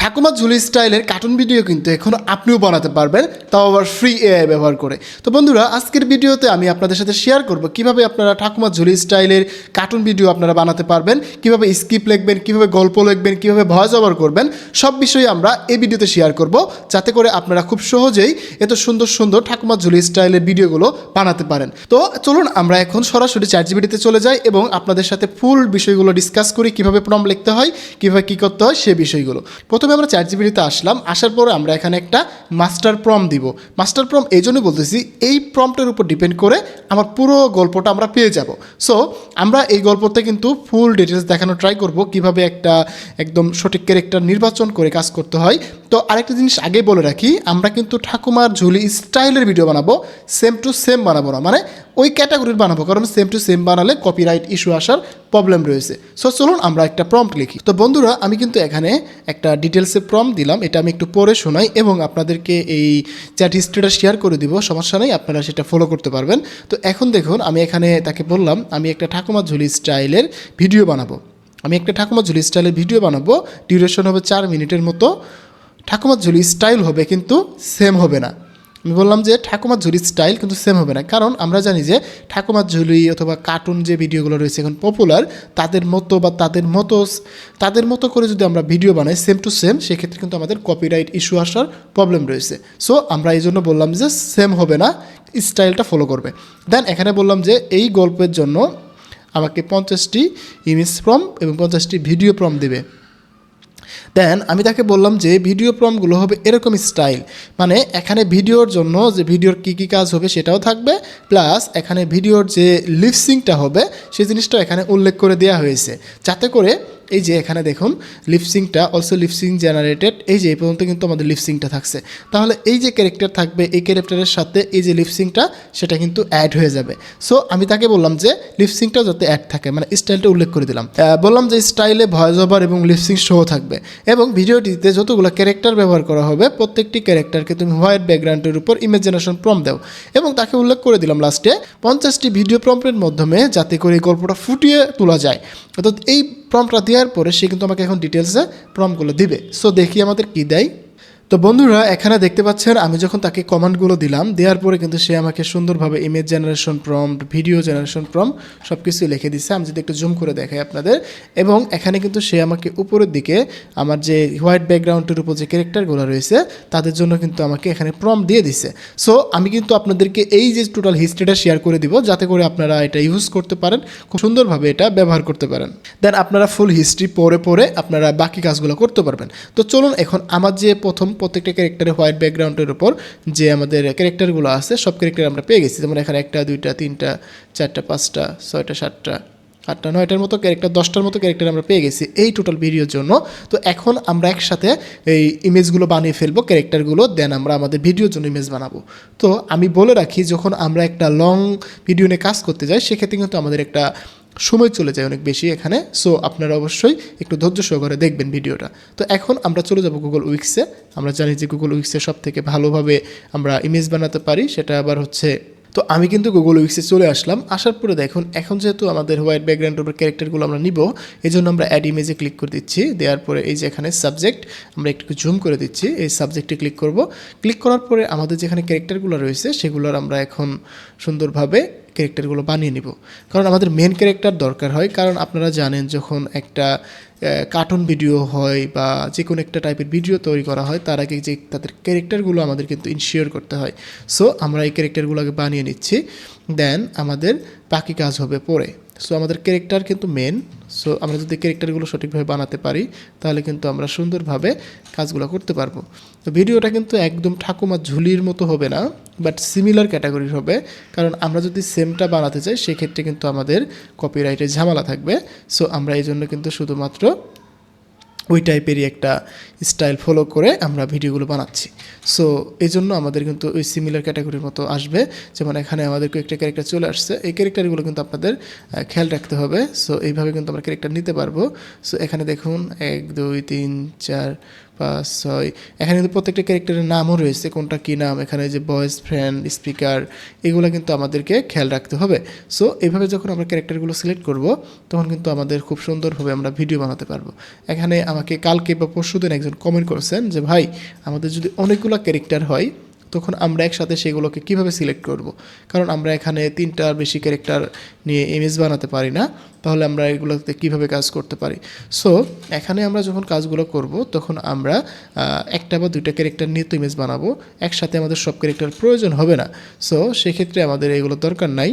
ঠাকুমা ঝুলি স্টাইলের cartoon video কিন্তু এখন আপনিও বানাতে পারবেন, তাও আবার ফ্রি এআই ব্যবহার করে। তো বন্ধুরা, আজকের ভিডিওতে আমি আপনাদের সাথে শেয়ার করব কিভাবে আপনারা ঠাকুমা ঝুলি স্টাইলের কার্টুন ভিডিও আপনারা বানাতে পারবেন, কিভাবে স্ক্রিপ্ট লিখবেন, কিভাবে গল্প লিখবেন, কিভাবে ভয়েস ওভার করবেন, সব বিষয়ে আমরা এই ভিডিওতে শেয়ার করব, যাতে করে আপনারা খুব সহজেই এত সুন্দর সুন্দর ঠাকুমা ঝুলি স্টাইলের ভিডিওগুলো বানাতে পারেন। তো চলুন আমরা এখন সরাসরি চ্যাটজিপিটিতে চলে যাই এবং আপনাদের সাথে ফুল বিষয়গুলো ডিসকাস করি, কিভাবে প্রম্পট লিখতে হয়, কিভাবে কী করতে হয় সে বিষয়গুলো। প্রথমে আমরা চ্যাটজিপিটিতে আসলাম, আসার পরে আমরা এখানে একটা মাস্টার প্রম্পট দিব। মাস্টার প্রম্পট এই জন্যই বলতেছি, এই প্রম্পটের উপর ডিপেন্ড করে আমার পুরো গল্পটা আমরা পেয়ে যাব। সো আমরা এই গল্পতে কিন্তু ফুল ডিটেলস দেখানো ট্রাই করব, কিভাবে একটা একদম সঠিক ক্যারেক্টার নির্বাচন করে কাজ করতে হয়। তো আরেকটা জিনিস আগে বলে রাখি, আমরা কিন্তু ঠাকুমার ঝুলি স্টাইলের ভিডিও বানাবো, সেম টু সেম বানাবো না, মানে ওই ক্যাটাগরির বানাবো, কারণ সেম টু সেম বানালে কপিরাইট ইস্যু আসার প্রবলেম রয়েছে। সো চলুন আমরা একটা প্রম্পট লিখি। তো বন্ধুরা, আমি কিন্তু এখানে একটা ডিটেলসে প্রম্পট দিলাম, এটা আমি একটু পড়ে শোনাই এবং আপনাদেরকে এই চ্যাট হিস্ট্রিটা শেয়ার করে দিব, সমস্যা নেই, আপনারা সেটা ফলো করতে পারবেন। তো এখন দেখুন, আমি এখানে তাকে বললাম আমি একটা ঠাকুমা ঝুলি স্টাইলের ভিডিও বানাবো। আমি একটা ঠাকুমা ঝুলি স্টাইলের ভিডিও বানাবো, ডিউরেশন হবে 4 মিনিটের মতো। ঠাকুমার ঝুলি স্টাইল হবে কিন্তু সেম হবে না। আমি বললাম যে ঠাকুমার ঝুলি স্টাইল কিন্তু সেম হবে না, কারণ আমরা জানি যে ঠাকুমার ঝুলি অথবা কার্টুন যে ভিডিওগুলো রয়েছে এখন পপুলার, তাদের মতো বা তাদের মতো করে যদি আমরা ভিডিও বানাই সেম টু সেম, সেক্ষেত্রে কিন্তু আমাদের কপিরাইট ইস্যু আসার প্রবলেম রয়েছে। সো আমরা এই জন্য বললাম যে সেম হবে না, স্টাইলটা ফলো করবে। দেন এখানে বললাম যে এই গল্পের জন্য আমাকে 50টি ইমেজ প্রম্পট এবং 50টি ভিডিও প্রম্পট দেবে। দেন আমি তাকে বললাম যে ভিডিও প্রম্পটগুলো হবে এরকম স্টাইল, মানে এখানে ভিডিওর জন্য যে ভিডিওর কী কী কাজ হবে সেটাও থাকবে, প্লাস এখানে ভিডিওর যে লিপসিংটা হবে সেই জিনিসটাও এখানে উল্লেখ করে দেওয়া হয়েছে, যাতে করে এই যে এখানে দেখুন লিপসিংটা অলসো লিপসিং জেনারেটেড, এই যে এই পর্যন্ত কিন্তু আমাদের লিপসিংটা থাকছে। তাহলে এই যে ক্যারেক্টার থাকবে, এই ক্যারেক্টারের সাথে এই যে লিপসিংটা সেটা কিন্তু অ্যাড হয়ে যাবে। সো আমি তাকে বললাম যে লিপসিংটা যাতে অ্যাড থাকে, মানে স্টাইলটা উল্লেখ করে দিলাম। বললাম যে স্টাইলে ভয়েস ওভার এবং লিপসিং শো থাকবে, এবং ভিডিওটিতে যতগুলো ক্যারেক্টার ব্যবহার করা হবে প্রত্যেকটি ক্যারেক্টারকে তুমি হোয়াইট ব্যাকগ্রাউন্ডের উপর ইমেজ জেনারেশন প্রম্পট দাও, এবং তাকে উল্লেখ করে দিলাম লাস্টে 50টি ভিডিও প্রম্পটের মাধ্যমে যাতে করে এই গল্পটা ফুটিয়ে তোলা যায়। অর্থাৎ এই প্রম্পটটা দেওয়ার পরে সে কিন্তু আমাকে এখন ডিটেলসে প্রম্পটগুলো দিবে। সো দেখি আমাদের কী দেয়। তো বন্ধুরা, এখানে দেখতে পাচ্ছেন আমি যখন তাকে কমান্ডগুলো দিলাম, দেওয়ার পরে কিন্তু সে আমাকে সুন্দরভাবে image generation prompt, video generation prompt সব কিছুই লিখে দিচ্ছে। আমি যদি একটু জুম করে দেখাই আপনাদের, এবং এখানে কিন্তু সে আমাকে উপরের দিকে আমার যে হোয়াইট ব্যাকগ্রাউন্ডের উপর যে ক্যারেক্টারগুলো রয়েছে তাদের জন্য কিন্তু আমাকে এখানে প্রম্পট দিয়ে দিচ্ছে। সো আমি কিন্তু আপনাদেরকে এই যে টোটাল হিস্ট্রিটা শেয়ার করে দিব, যাতে করে আপনারা এটা ইউজ করতে পারেন, খুব সুন্দরভাবে এটা ব্যবহার করতে পারেন। দেন আপনারা ফুল হিস্ট্রি পরে আপনারা বাকি কাজগুলো করতে পারবেন। তো চলুন এখন আমার যে প্রত্যেকটা ক্যারেক্টারের হোয়াইট ব্যাকগ্রাউন্ডের উপর যে আমাদের ক্যারেক্টারগুলো আছে সব ক্যারেক্টার আমরা পেয়ে গেছি। যেমন এখানে 1টা 2টা 3টা 4টা 5টা 6টা 7টা 8টা 9টার মতো ক্যারেক্টার, 10টার মতো ক্যারেক্টার আমরা পেয়ে গেছি এই টোটাল ভিডিওর জন্য। তো এখন আমরা একসাথে এই ইমেজগুলো বানিয়ে ফেলবো ক্যারেক্টারগুলো, দেন আমরা আমাদের ভিডিওর জন্য ইমেজ বানাবো। তো আমি বলে রাখি, যখন আমরা একটা লং ভিডিও নিয়ে কাজ করতে যাই সেক্ষেত্রে কিন্তু আমাদের একটা সময় চলে যায় অনেক বেশি এখানে। সো আপনারা অবশ্যই একটু ধৈর্য সহকারে দেখবেন ভিডিওটা। তো এখন আমরা চলে যাব গুগল উইক্সে। আমরা জানি যে গুগল উইক্সে সব থেকে ভালোভাবে আমরা ইমেজ বানাতে পারি, সেটা আবার হচ্ছে। তো আমি কিন্তু গুগল উইক্সে চলে আসলাম। আসার পরে দেখুন, এখন যেহেতু আমাদের হোয়াইট ব্যাকগ্রাউন্ডের উপর ক্যারেক্টারগুলো আমরা নিব, এই জন্য আমরা অ্যাড ইমেজে ক্লিক করে দিচ্ছি। দেওয়ার পরে এই যে এখানে সাবজেক্ট আমরা একটু জুম করে দিচ্ছি, এই সাবজেক্টে ক্লিক করব। ক্লিক করার পরে আমাদের যেখানে ক্যারেক্টারগুলো রয়েছে সেগুলোর আমরা এখন সুন্দরভাবে ক্যারেক্টারগুলো বানিয়ে নিব, কারণ আমাদের মেন ক্যারেক্টার দরকার হয়। কারণ আপনারা জানেন, যখন একটা কার্টুন ভিডিও হয় বা যে কোনো একটা টাইপের ভিডিও তৈরি করা হয়, তার আগে যে তাদের ক্যারেক্টারগুলো আমাদের কিন্তু ইনশিওর করতে হয়। সো আমরা এই ক্যারেক্টারগুলোকে বানিয়ে নিচ্ছি, দেন আমাদের বাকি কাজ হবে পরে। সো আমাদের ক্যারেক্টার কিন্তু মেন। সো আমরা যদি ক্যারেক্টারগুলো সঠিকভাবে বানাতে পারি তাহলে কিন্তু আমরা সুন্দরভাবে কাজগুলো করতে পারবো। তো ভিডিওটা কিন্তু একদম ঠাকুমা ঝুলির মতো হবে না, বাট সিমিলার ক্যাটাগরির হবে, কারণ আমরা যদি সেমটা বানাতে চাই সেক্ষেত্রে কিন্তু আমাদের কপিরাইটের ঝামেলা থাকবে। সো আমরা এই জন্য কিন্তু শুধুমাত্র ওই টাইপেরই একটা স্টাইল ফলো করে আমরা ভিডিওগুলো বানাচ্ছি। সো এই জন্য আমাদের কিন্তু ওই সিমিলার ক্যাটাগরির মতো আসবে। যেমন এখানে আমাদের একটা ক্যারেক্টার চলে আসছে, এই ক্যারেক্টারগুলো কিন্তু আপনাদের খেয়াল রাখতে হবে। সো এইভাবে কিন্তু আমরা ক্যারেক্টার নিতে পারবো। সো এখানে দেখুন 1 2 3 4 5 6 এখানে কিন্তু প্রত্যেকটা ক্যারেক্টারের নামও রয়েছে, কোনটা কী নাম, এখানে যে ভয়েস, ফ্রেন্ড, স্পিকার, এগুলো কিন্তু আমাদেরকে খেয়াল রাখতে হবে। সো এইভাবে যখন আমরা ক্যারেক্টারগুলো সিলেক্ট করব তখন কিন্তু আমাদের খুব সুন্দরভাবে আমরা ভিডিও বানাতে পারবো। এখানে আমাকে কালকে বা পরশুদিন একজন কমেন্ট করেছেন যে ভাই আমাদের যদি অনেকগুলো ক্যারেক্টার হয় তখন আমরা একসাথে সেগুলোকে কিভাবে সিলেক্ট করব, কারণ আমরা এখানে 3টার বেশি ক্যারেক্টার নিয়ে ইমেজ বানাতে পারি না, তাহলে আমরা এগুলোতে কিভাবে কাজ করতে পারি। সো এখানে আমরা যখন কাজগুলো করব তখন আমরা একটা বা দুইটা ক্যারেক্টার নিয়ে তো ইমেজ বানাবো, একসাথে আমাদের সব ক্যারেক্টার প্রয়োজন হবে না। সো সেক্ষেত্রে আমাদের এগুলো দরকার নাই।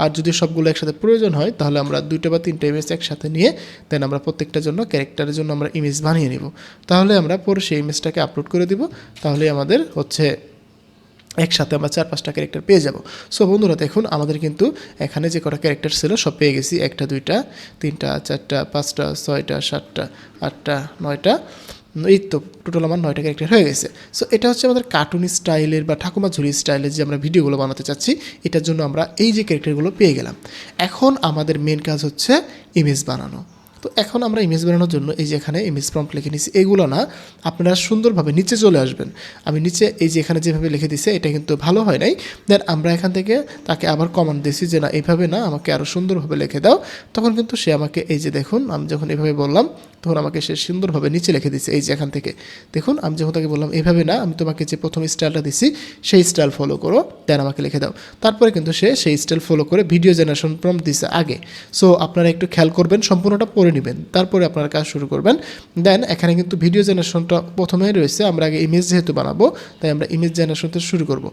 আর যদি সবগুলো একসাথে প্রয়োজন হয় তাহলে আমরা 2টা বা 3টা ইমেজ একসাথে নিয়ে দেন আমরা প্রত্যেকটার জন্য ক্যারেক্টারের জন্য আমরা ইমেজ বানিয়ে নিব, তাহলে আমরা পরে সেই ইমেজটাকে আপলোড করে দিব, তাহলে আমাদের হচ্ছে একসাথে আমরা 4-5টা ক্যারেক্টার পেয়ে যাব। সো বন্ধুরা দেখুন আমাদের কিন্তু এখানে যে কটা ক্যারেক্টার ছিল সব পেয়ে গেছি, 1টা 2টা 3টা 4টা 5টা 6টা 7টা 8টা 9টা, এই তো টোটাল আমার 9টা ক্যারেক্টার হয়ে গেছে। সো এটা হচ্ছে আমাদের কার্টুন স্টাইলের বা ঠাকুমা ঝুলি স্টাইলের যে আমরা ভিডিওগুলো বানাতে চাচ্ছি, এটার জন্য আমরা এই যে ক্যারেক্টারগুলো পেয়ে গেলাম। এখন আমাদের মেন কাজ হচ্ছে ইমেজ বানানো। তো এখন আমরা ইমেজ বানানোর জন্য এই যে এখানে ইমেজ প্রম্পট লিখে নিচ্ছি, এগুলো না আপনারা সুন্দরভাবে নিচে চলে আসবেন। আমি নিচে এই যে এখানে যেভাবে লিখে দিছে এটা কিন্তু ভালো হয় নাই, দেন আমরা এখান থেকে তাকে আবার কমান্ড দিয়েছি যে না এইভাবে না, আমাকে আরও সুন্দরভাবে লিখে দাও। তখন কিন্তু সে আমাকে এই যে দেখুন আমি যখন এভাবে বললাম তখন আমাকে সে সুন্দরভাবে নিচে লিখে দিচ্ছে। এই যে এখান থেকে দেখুন আমি যখন তাকে বললাম এইভাবে না, আমি তোমাকে যে প্রথম স্টাইলটা দিছি সেই স্টাইল ফলো করো, দেন আমাকে লিখে দাও। তারপরে কিন্তু সে সেই স্টাইল ফলো করে ভিডিও জেনারেশন প্রম্পট দিছে আগে। সো আপনারা একটু খেয়াল করবেন, সম্পূর্ণটা পড়ে নেবেন, তারপরে আপনারা কাজ শুরু করবেন। দেন এখানে কিন্তু ভিডিও জেনারেশনটা প্রথমেই রয়েছে, আমরা আগে ইমেজ যেহেতু বানাবো তাই আমরা ইমেজ জেনারেশনটা শুরু করব।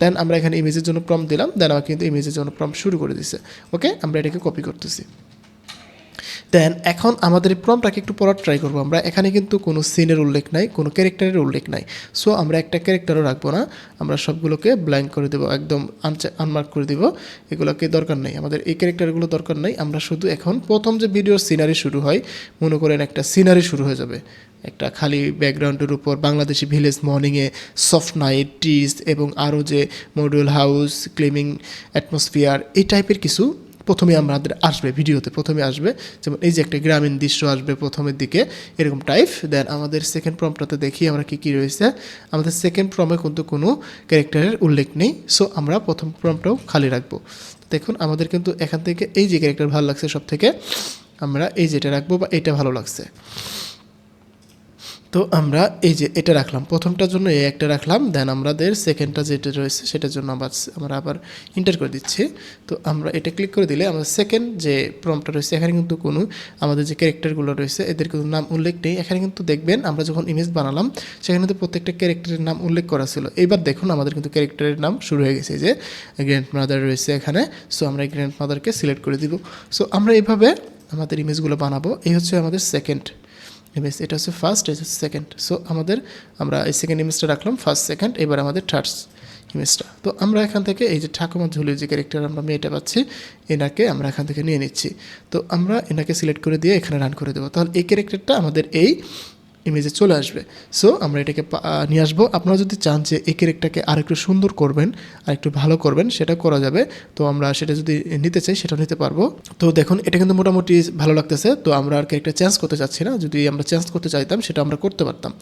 দেন আমরা এখানে ইমেজের জন্য প্রম্পট দিলাম, দেন আমাকে কিন্তু ইমেজের জন্য প্রম্পট শুরু করে দিছে। ওকে, আমরা এটাকে কপি করতেছি। দেন এখন আমাদের এই প্রম্পটটাকে একটু পড়ার ট্রাই করবো আমরা। এখানে কিন্তু কোনো সিনের উল্লেখ নাই, কোনো ক্যারেক্টারের উল্লেখ নাই। সো আমরা একটা ক্যারেক্টারও রাখবো না, আমরা সবগুলোকে ব্ল্যাঙ্ক করে দেবো, একদম আনমার্ক করে দেবো, এগুলোকে দরকার নেই, আমাদের এই ক্যারেক্টারগুলো দরকার নেই। আমরা শুধু এখন প্রথম যে ভিডিওর সিনারি শুরু হয়, মনে করেন একটা সিনারি শুরু হয়ে যাবে একটা খালি ব্যাকগ্রাউন্ডের উপর বাংলাদেশি ভিলেজ মর্নিংয়ে, সফট নাইট, ট্রিজ এবং আরও যে মডিউল হাউস, ক্লেমিং অ্যাটমসফিয়ার, এই টাইপের কিছু প্রথমে আমাদের আসবে, ভিডিওতে প্রথমে আসবে, যেমন এই যে একটা গ্রামীণ দৃশ্য আসবে প্রথমের দিকে, এরকম টাইপ। দেন আমাদের সেকেন্ড প্রম্পটটাতে দেখি আমরা কী কী রয়েছে। আমাদের সেকেন্ড প্রম্পটে কিন্তু কোনো ক্যারেক্টারের উল্লেখ নেই, সো আমরা প্রথম প্রম্পটটাও খালি রাখবো। দেখুন আমাদের কিন্তু এখান থেকে এই যে ক্যারেক্টার ভালো লাগছে সব থেকে, আমরা এই যেটা রাখবো বা এটা ভালো লাগছে, তো আমরা এই যে এটা রাখলাম, প্রথমটার জন্য এই একটা রাখলাম। দেন আমাদের সেকেন্ডটা যেটা রয়েছে সেটার জন্য আমরা আবার ইন্টার করে দিচ্ছি। তো আমরা এটা ক্লিক করে দিলে আমাদের সেকেন্ড যে প্রম্পটটা রয়েছে এখানে কিন্তু কোনো আমাদের যে ক্যারেক্টারগুলো রয়েছে এদের কোনো নাম উল্লেখ নেই। এখানে কিন্তু দেখবেন আমরা যখন ইমেজ বানালাম সেখানে কিন্তু প্রত্যেকটা ক্যারেক্টারের নাম উল্লেখ করা ছিল। এবার দেখুন আমাদের কিন্তু ক্যারেক্টারের নাম শুরু হয়ে গেছে, যে গ্র্যান্ড মাদার রয়েছে এখানে। সো আমরা এই গ্র্যান্ড মাদারকে সিলেক্ট করে দিব। সো আমরা এইভাবে আমাদের ইমেজগুলো বানাবো। এই হচ্ছে আমাদের সেকেন্ড ইমেজ, এটা হচ্ছে ফার্স্ট, এটা হচ্ছে সেকেন্ড। সো আমরা এই সেকেন্ড ইমেজটা রাখলাম, ফার্স্ট সেকেন্ড, এবার আমাদের থার্ড ইমেজটা। তো আমরা এখান থেকে এই যে ঠাকুমা ঝুলির যে ক্যারেক্টার আমরা মেয়েটা পাচ্ছি, এনাকে আমরা এখান থেকে নিয়ে নিচ্ছি। তো আমরা এনাকে সিলেক্ট করে দিয়ে এখানে রান করে দেবো, তাহলে এই ক্যারেক্টারটা আমাদের এই ইমেজে চলে আসবে। সো আমরা এটাকে নিয়ে আসবো। আপনারা যদি চান যে এই ক্যারেক্টারকে আর একটু সুন্দর করবেন, আর একটু ভালো করবেন, সেটা করা যাবে। তো আমরা সেটা যদি নিতে চাই সেটাও নিতে পারবো। তো দেখুন এটা কিন্তু মোটামুটি ভালো লাগতেছে। তো আমরা আর ক্যারেক্টার চেঞ্জ করতে চাচ্ছি না, যদি আমরা চেঞ্জ করতে চাইতাম সেটা আমরা করতে পারতাম।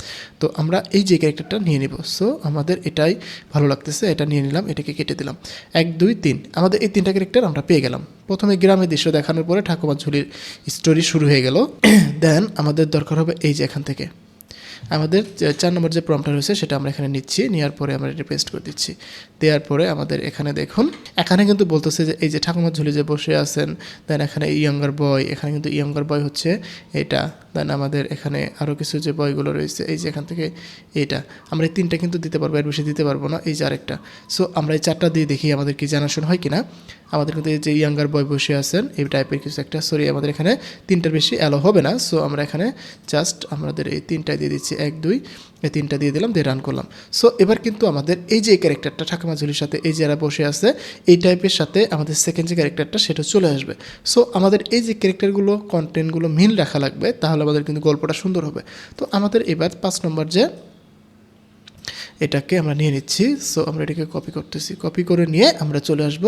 তো আমরা এই যে ক্যারেক্টারটা নিয়ে নিব। সো আমাদের এটাই ভালো লাগতেছে, এটা নিয়ে নিলাম, এটাকে কেটে দিলাম। 1 2 3 আমাদের এই 3টা ক্যারেক্টার আমরা পেয়ে গেলাম। প্রথমে গ্রামের দৃশ্য দেখানোর পরে ঠাকুমার ঝুলির স্টোরি শুরু হয়ে গেল। দেন আমাদের দরকার হবে এই যে এখান থেকে আমাদের 4 নম্বর যে প্রম্পটটা রয়েছে সেটা আমরা এখানে নিচ্ছি, নেওয়ার পরে আমরা এটা পেস্ট করে দিচ্ছি। দেওয়ার পরে আমাদের এখানে দেখুন এখানে কিন্তু বলতেছে যে এই যে ঠাকুমার ঝুলি যে বসে আছেন, দেন এখানে ইয়ঙ্গার বয়, এখানে কিন্তু ইয়ঙ্গার বয় হচ্ছে এটা। দেন আমাদের এখানে আরও কিছু যে বয়গুলো রয়েছে এই যে এখান থেকে এটা, আমরা এই 3টা কিন্তু দিতে পারবো, এর বেশি দিতে পারবো না, এই যে আরেকটা। সো আমরা এই 4টা দিয়ে দেখি আমাদের কি জানাশোনা হয় কিনা। আমাদের কিন্তু এই যে ইয়াঙ্গার বয় বসে আছেন এই টাইপের কিছু একটা, সরি আমাদের এখানে 3টার বেশি অ্যালো হবে না। সো আমরা এখানে জাস্ট আমাদের এই 3টায় দিয়ে দিচ্ছি, 1 2 এই 3টা দিয়ে দিলাম, দিয়ে রান করলাম। সো এবার কিন্তু আমাদের এই যে ক্যারেক্টারটা ঠাকুমা ঝুলির সাথে এই যারা বসে আছে এই টাইপের সাথে আমাদের সেকেন্ড যে ক্যারেক্টারটা সেটা চলে আসবে। সো আমাদের এই যে ক্যারেক্টারগুলো কন্টেন্টগুলো মিল রাখা লাগবে, তাহলে আমাদের কিন্তু গল্পটা সুন্দর হবে। তো আমাদের এবার 5 নম্বর যে এটাকে আমরা নিয়ে নিচ্ছি। সো আমরা এটাকে কপি করতেছি, কপি করে নিয়ে আমরা চলে আসব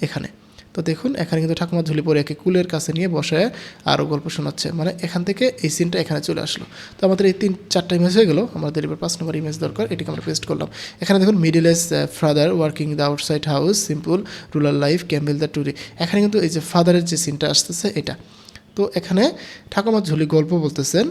এখানে। তো দেখুন এখানে কিন্তু ঠাকুমার ঝুলি পরীকে কুলের কাছে নিয়ে বসায় আরও গল্প শোনাচ্ছে, মানে এখান থেকে এই সিনটা এখানে চলে আসলো। তো আমাদের এই 3-4টা ইমেজ হয়ে গেল, আমাদের এবার 5 নম্বর ইমেজ দরকার, এটিকে আমরা পেস্ট করলাম। এখানে দেখুন middle age father working the outside house, simple rural life, camel the tree. এখানে কিন্তু এই যে ফাদারের যে সিনটা আসতেছে এটা। তো এখানে ঠাকুমার ঝুলি গল্প বলতেছেন,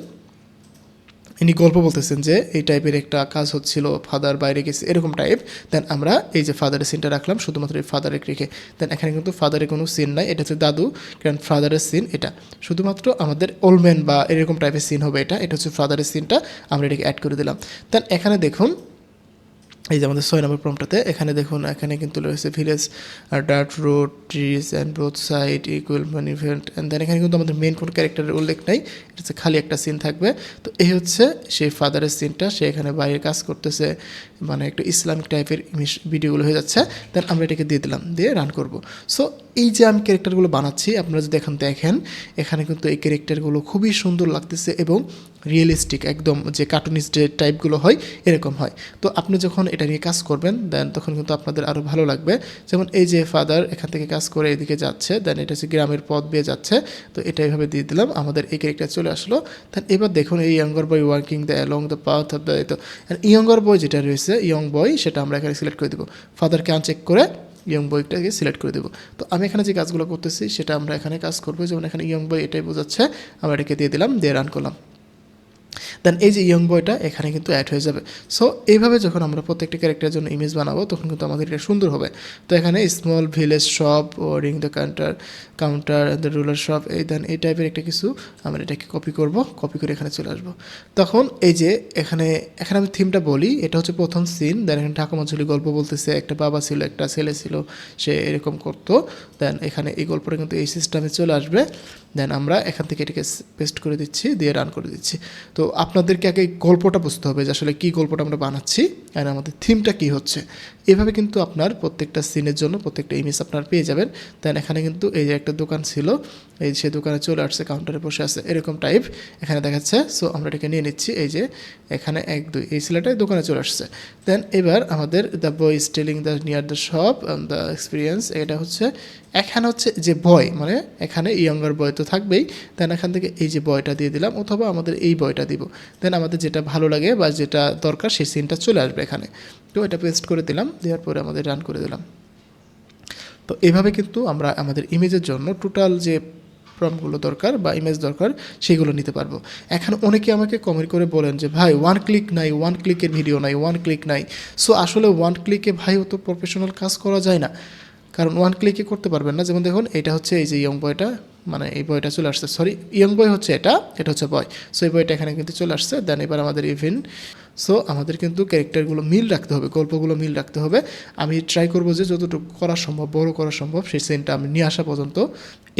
ইনি গল্প বলতেছেন যে এই টাইপের একটা কাজ হচ্ছিল, ফাদার বাইরে গেছে এরকম টাইপ। দেন আমরা এই যে ফাদারের সিনটা রাখলাম শুধুমাত্র এই ফাদারের রেখে। দেন এখানে কিন্তু ফাদারের কোনো সিন নাই, এটা হচ্ছে দাদু গ্র্যান্ড ফাদারের সিন। এটা শুধুমাত্র আমাদের ওল্ড বা এরকম টাইপের সিন হবে, এটা হচ্ছে ফাদারের সিনটা, আমরা এটাকে অ্যাড করে দিলাম। দেন এখানে দেখুন এই যে আমাদের 6 নম্বর প্রম্পটাতে এখানে দেখুন এখানে কিন্তু রয়েছে village dirt road trees and both side equal event and then এখানে কিন্তু আমাদের মেন কোনো ক্যারেক্টারের উল্লেখ নাই, এটা হচ্ছে খালি একটা সিন থাকবে। তো এই হচ্ছে সেই ফাদারের সিনটা, সে এখানে বাইরে কাজ করতেছে, মানে একটু ইসলামিক টাইপের ভিডিওগুলো হয়ে যাচ্ছে। দেন আমরা এটাকে দিয়ে দিলাম, দিয়ে রান করব। সো এই যে আমি ক্যারেক্টারগুলো বানাচ্ছি, আপনারা যদি এখন দেখেন এখানে কিন্তু এই ক্যারেক্টারগুলো খুবই সুন্দর লাগতেছে এবং রিয়েলিস্টিক, একদম যে কার্টুনিস্ট যে টাইপগুলো হয় এরকম হয়। তো আপনি যখন এটা নিয়ে কাজ করবেন দেন তখন কিন্তু আপনাদের আরও ভালো লাগবে। যেমন এই যে ফাদার এখান থেকে কাজ করে এদিকে যাচ্ছে, দেন এটা হচ্ছে গ্রামের পথ বেয়ে যাচ্ছে, তো এটা এইভাবে দিয়ে দিলাম, আমাদের এই ক্যারেক্টার চলে আসলো। দেন এবার দেখুন এই younger boy working the along the path of the, তো ইয়ঙ্গার বয় যেটা রয়েছে ইয়ং বয় সেটা আমরা এখানে সিলেক্ট করে দেবো, ফাদারকে আনচেক করে ইয়ং বয়টাকে সিলেক্ট করে দেবো। তো আমি এখানে যে কাজগুলো করতেছি সেটা আমরা এখানে কাজ করবো, যেমন এখানে ইয়ং বয় এটাই বোঝাচ্ছে, আমরা এটাকে দিয়ে দিলাম, দিয়ে রান করলাম। দেন এই যে ইয়ং বয়টা এখানে কিন্তু অ্যাড হয়ে যাবে। সো এইভাবে যখন আমরা প্রত্যেকটা ক্যারেক্টারের জন্য ইমেজ বানাবো তখন কিন্তু আমাদের এটা সুন্দর হবে। তো এখানে small village shop wiring the counter the ruler shop, এই দেন এই টাইপের একটা কিছু আমরা এটাকে কপি করব, কপি করে এখানে চলে আসবো। তখন এই যে এখানে আমি থিমটা বলি, এটা হচ্ছে প্রথম সিন। দেন এখানে ঠাকুমা ঝুলি গল্প বলতেছে, একটা বাবা ছিল একটা ছেলে ছিল, সে এরকম করতো। দেন এখানে এই গল্পটা কিন্তু এই সিস্টেমে চলে আসবে। দেন আমরা এখান থেকে এটাকে পেস্ট করে দিচ্ছি, দিয়ে রান করে দিচ্ছি। তো আপনাদেরকে আগে গল্পটা বুঝতে হবে যে আসলে কী গল্পটা আমরা বানাচ্ছি আর আমাদের থিমটা কী হচ্ছে। এভাবে কিন্তু আপনার প্রত্যেকটা সিনের জন্য প্রত্যেকটা ইমেজ আপনার পেয়ে যাবেন। দেন এখানে কিন্তু এই যে একটা দোকান ছিল, এই সে দোকানে চলে আসছে, কাউন্টারে বসে আছে এরকম টাইপ এখানে দেখাচ্ছে। সো আমরা এটাকে নিয়ে নিচ্ছি, এই যে এখানে 1-2 এই ছেলেটাই দোকানে চলে আসছে। দেন এবার আমাদের the boy is telling the near the shop the experience, এটা হচ্ছে এখানে হচ্ছে যে বয়, মানে এখানে ইয়ঙ্গার বয় তো থাকবেই। দেন এখান থেকে এই যে বয়টা দিয়ে দিলাম, অথবা আমাদের এই বয়টা দিব। দেন আমাদের যেটা ভালো লাগে বা যেটা দরকার সেই সিনটা চলে আসবে এখানে। তো এটা পেস্ট করে দিলাম, দেওয়ার পরে আমাদের রান করে দিলাম। তো এভাবে কিন্তু আমরা আমাদের ইমেজের জন্য টোটাল যে প্রম্পটগুলো দরকার বা ইমেজ দরকার সেগুলো নিতে পারবো। এখন অনেকে আমাকে কমেন্ট করে বলেন যে ভাই ওয়ান ক্লিক নাই, ওয়ান ক্লিকের ভিডিও নাই, ওয়ান ক্লিক নাই। সো আসলে ওয়ান ক্লিকে ভাই অত প্রফেশনাল কাজ করা যায় না, কারণ ওয়ান ক্লিকে করতে পারবেন না। যেমন দেখুন এটা হচ্ছে এই যে ইয়ং বয়টা, মানে এই বয়টা চলে আসছে, সরি ইয়ং বয় হচ্ছে এটা হচ্ছে বয়। সো এই বয়টা এখানে কিন্তু চলে আসছে। দেন এবার আমাদের ইভেন, সো আমাদের কিন্তু ক্যারেক্টারগুলো মিল রাখতে হবে, গল্পগুলো মিল রাখতে হবে। আমি ট্রাই করবো যে যতটুকু করা সম্ভব, বড় করা সম্ভব সেই সিনটা আমি নিয়ে আসা পর্যন্ত।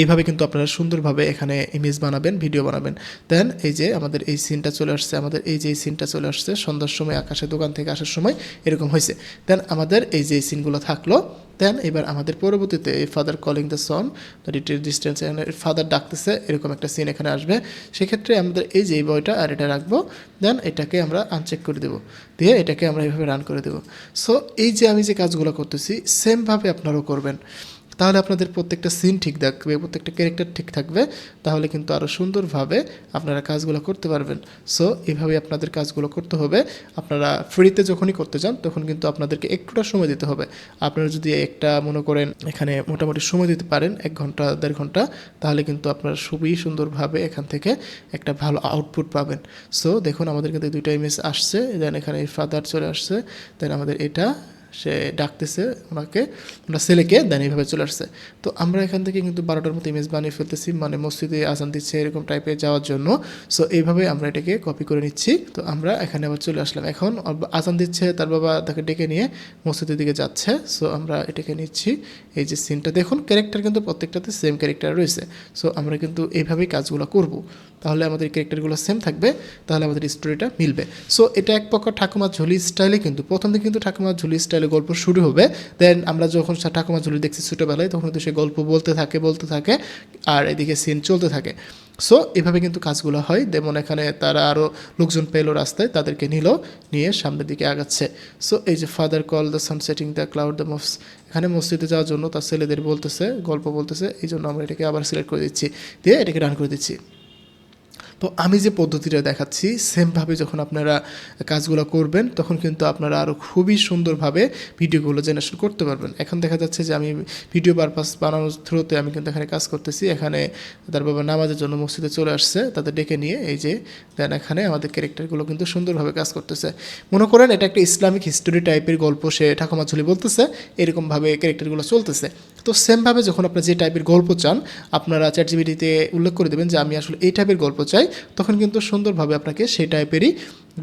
এইভাবে কিন্তু আপনারা সুন্দরভাবে এখানে ইমেজ বানাবেন, ভিডিও বানাবেন। দেন এই যে আমাদের এই সিনটা চলে আসছে, আমাদের এই যে সিনটা চলে আসছে সন্ধ্যার সময় আকাশে দোকান থেকে আসার সময় এরকম হয়েছে। দেন আমাদের এই যে সিনগুলো থাকলো। দেন এবার আমাদের পরবর্তীতে এই father calling the son the distance, father ডাকতেছে এরকম একটা সিন এখানে আসবে। সেক্ষেত্রে আমাদের এই যে এই বয়টা আর এটা রাখবো। দেন এটাকে আমরা আনচেক করে দেবো, দিয়ে এটাকে আমরা এইভাবে রান করে দেবো। সো এই যে আমি যে কাজগুলো করতেছি সেমভাবে আপনারাও করবেন, তাহলে আপনাদের প্রত্যেকটা সিন ঠিক থাকবে, প্রত্যেকটা ক্যারেক্টার ঠিক থাকবে, তাহলে কিন্তু আরও সুন্দরভাবে আপনারা কাজগুলো করতে পারবেন। সো এইভাবে আপনাদের কাজগুলো করতে হবে। আপনারা ফ্রিতে যখনই করতে চান তখন কিন্তু আপনাদেরকে একটুটা সময় দিতে হবে। আপনারা যদি একটা মনে করেন এখানে মোটামুটি সময় দিতে পারেন 1 ঘন্টা 1.5 ঘন্টা, তাহলে কিন্তু আপনারা খুবই সুন্দরভাবে এখান থেকে একটা ভালো আউটপুট পাবেন। সো দেখুন আমাদের কিন্তু 2টা ইমেজ আসছে। দেন এখানে ফাদার চলে আসছে, দেন আমাদের এটা সে ডাকতেছে ওনাকে, ওনার ছেলেকে, দেন এইভাবে চলে আসছে। তো আমরা এখান থেকে কিন্তু 12টার মতো ইমেজ বানিয়ে ফেলতেছি, মানে মসজিদে আজান দিচ্ছে এরকম টাইপের যাওয়ার জন্য। সো এইভাবে আমরা এটাকে কপি করে নিচ্ছি। তো আমরা এখানে আবার চলে আসলাম, এখন আজান দিচ্ছে, তার বাবা তাকে ডেকে নিয়ে মসজিদের দিকে যাচ্ছে। সো আমরা এটাকে নিচ্ছি, এই যে সিনটা দেখুন ক্যারেক্টার কিন্তু প্রত্যেকটাতে সেম ক্যারেক্টার রয়েছে। সো আমরা কিন্তু এইভাবেই কাজগুলো করব, তাহলে আমাদের ক্যারেক্টারগুলো সেম থাকবে, তাহলে আমাদের স্টোরিটা মিলবে। সো এটা এক প্রকার ঠাকুমা ঝুলি স্টাইলে, কিন্তু প্রথম দিকে কিন্তু ঠাকুমা ঝুলি স্টাইলে গল্প শুরু হবে। দেন আমরা যখন ঠাকুমা ঝুলি দেখছি ছোটোবেলায় তখন কিন্তু সে গল্প বলতে থাকে আর এদিকে সিন চলতে থাকে। সো এভাবে কিন্তু কাজগুলো হয়। যেমন এখানে তারা আরও লোকজন পেলো রাস্তায়, তাদেরকে নিয়ে সামনের দিকে আগাচ্ছে। সো এই যে father call the sunsetting the cloud the মফস, এখানে মসজিদে যাওয়ার জন্য তার ছেলেদের বলতেছে, গল্প বলতেছে, এই জন্য আমরা এটাকে আবার সিলেক্ট করে দিচ্ছি, দিয়ে এটাকে রান করে দিচ্ছি। তো আমি যে পদ্ধতিটা দেখাচ্ছি সেমভাবে যখন আপনারা কাজগুলো করবেন তখন কিন্তু আপনারা আরও খুবই সুন্দরভাবে ভিডিওগুলো জেনারেশন করতে পারবেন। এখন দেখা যাচ্ছে যে আমি ভিডিও পারপাস বানানোর থ্রুতে আমি কিন্তু এখানে কাজ করতেছি। এখানে তার বাবা নামাজের জন্য মসজিদে চলে আসছে, তাদের ডেকে নিয়ে এই যে দেন এখানে আমাদের ক্যারেক্টারগুলো কিন্তু সুন্দরভাবে কাজ করতেছে। মনে করেন এটা একটা ইসলামিক হিস্টোরি টাইপের গল্প, সে ঠাকুমা ঝুলি বলতেছে, এরকমভাবে ক্যারেক্টারগুলো চলতেছে। তো সেমভাবে যখন আপনারা যে টাইপের গল্প চান আপনারা চ্যাটজিপিটিতে উল্লেখ করে দেবেন যে আমি আসলে এই টাইপের গল্প চাই, তখন কিন্তু সুন্দরভাবে আপনাকে সেই টাইপেরই